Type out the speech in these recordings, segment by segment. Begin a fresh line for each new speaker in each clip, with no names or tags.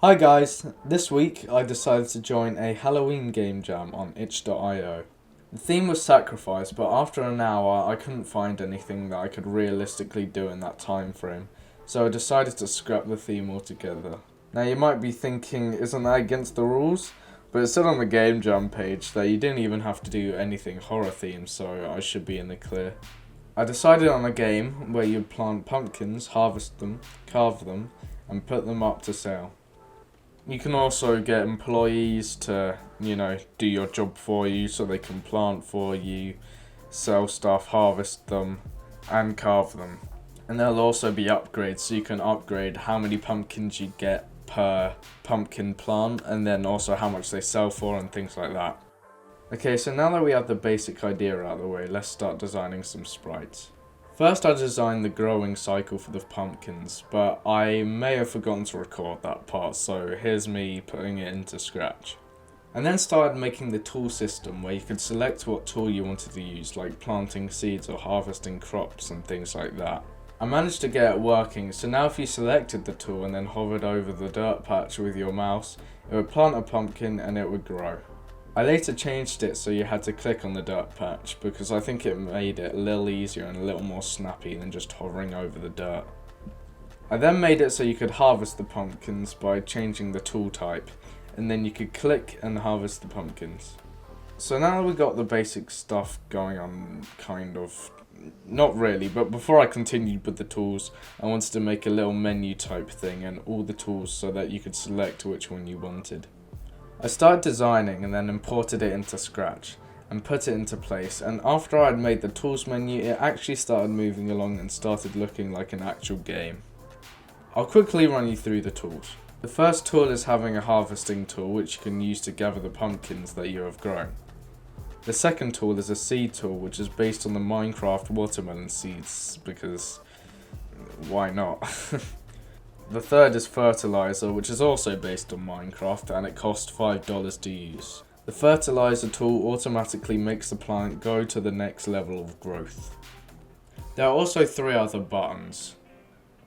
Hi guys, this week I decided to join a Halloween game jam on itch.io. The theme was sacrifice, but after an hour I couldn't find anything that I could realistically do in that time frame, so I decided to scrap the theme altogether. Now you might be thinking, isn't that against the rules? But it said on the game jam page that you didn't even have to do anything horror themed, so I should be in the clear. I decided on a game where you plant pumpkins, harvest them, carve them, and put them up to sale. You can also get employees to, do your job for you so they can plant for you, sell stuff, harvest them, and carve them. And there'll also be upgrades, so you can upgrade how many pumpkins you get per pumpkin plant, and then also how much they sell for and things like that. Okay, so now that we have the basic idea out of the way, let's start designing some sprites. First I designed the growing cycle for the pumpkins, but I may have forgotten to record that part, so here's me putting it into Scratch. And then started making the tool system where you could select what tool you wanted to use, like planting seeds or harvesting crops and things like that. I managed to get it working, so now if you selected the tool and then hovered over the dirt patch with your mouse, it would plant a pumpkin and it would grow. I later changed it so you had to click on the dirt patch because I think it made it a little easier and a little more snappy than just hovering over the dirt. I then made it so you could harvest the pumpkins by changing the tool type, and then you could click and harvest the pumpkins. So now we got the basic stuff going on, kind of. Not really, but before I continued with the tools, I wanted to make a little menu type thing and all the tools so that you could select which one you wanted. I started designing and then imported it into Scratch and put it into place, and after I had made the tools menu it actually started moving along and started looking like an actual game. I'll quickly run you through the tools. The first tool is having a harvesting tool which you can use to gather the pumpkins that you have grown. The second tool is a seed tool which is based on the Minecraft watermelon seeds because why not? The third is fertilizer, which is also based on Minecraft and it costs $5 to use. The fertilizer tool automatically makes the plant go to the next level of growth. There are also three other buttons.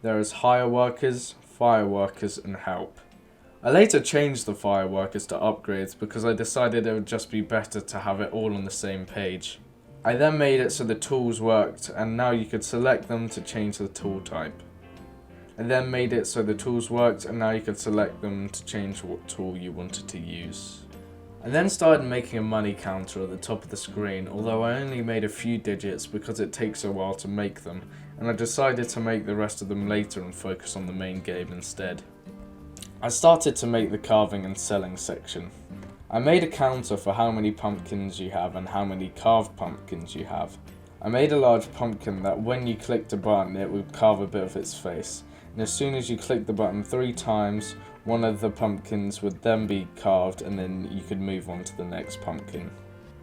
There is hire workers, fire workers, and help. I later changed the fire workers to upgrades because I decided it would just be better to have it all on the same page. I then made it so the tools worked and now you could select them to change the tool type. I then made it so the tools worked and now you could select them to change what tool you wanted to use. I then started making a money counter at the top of the screen, although I only made a few digits because it takes a while to make them, and I decided to make the rest of them later and focus on the main game instead. I started to make the carving and selling section. I made a counter for how many pumpkins you have and how many carved pumpkins you have. I made a large pumpkin that when you clicked a button it would carve a bit of its face. And as soon as you click the button 3 times, one of the pumpkins would then be carved and then you could move on to the next pumpkin.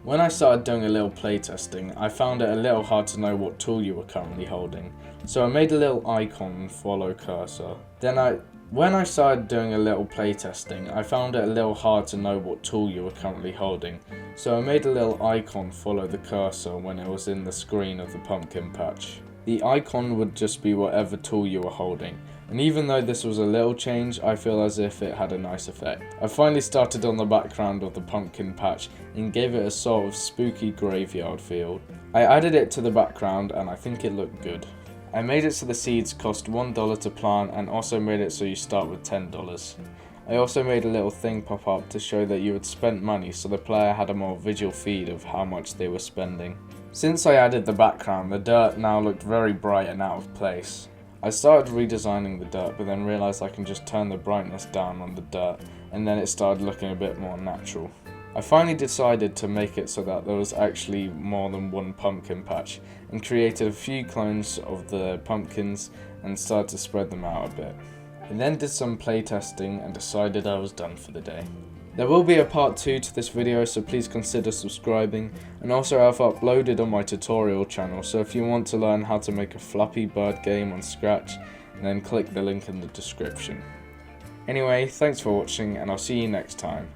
When I started doing a little playtesting, I found it a little hard to know what tool you were currently holding, so I made a little icon follow cursor. When I started doing a little playtesting, I found it a little hard to know what tool you were currently holding, so I made a little icon follow the cursor when it was in the screen of the pumpkin patch. The icon would just be whatever tool you were holding, and even though this was a little change, I feel as if it had a nice effect. I finally started on the background of the pumpkin patch and gave it a sort of spooky graveyard feel. I added it to the background and I think it looked good. I made it so the seeds cost $1 to plant and also made it so you start with $10. I also made a little thing pop up to show that you had spent money so the player had a more visual feed of how much they were spending. Since I added the background, the dirt now looked very bright and out of place. I started redesigning the dirt but then realised I can just turn the brightness down on the dirt and then it started looking a bit more natural. I finally decided to make it so that there was actually more than one pumpkin patch and created a few clones of the pumpkins and started to spread them out a bit. I then did some playtesting and decided I was done for the day. There will be a part 2 to this video, so please consider subscribing, and also I've uploaded on my tutorial channel, so if you want to learn how to make a Flappy Bird game on Scratch, then click the link in the description. Anyway, thanks for watching and I'll see you next time.